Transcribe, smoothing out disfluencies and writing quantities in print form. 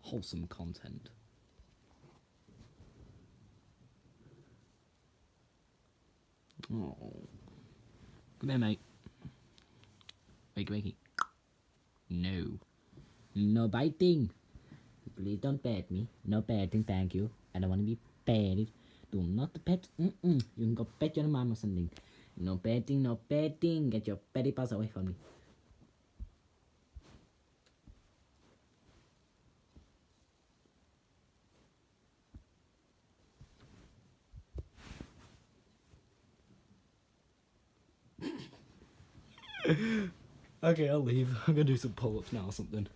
wholesome content. Oh. Come here, mate. Wakey, wakey. No. No biting. Please don't pet me. No petting, thank you. I don't want to be petted. Do not pet. You can go pet your mom or something. No petting, no petting. Get your petty paws away from me. Okay, I'll leave. I'm gonna do some pull-ups now or something.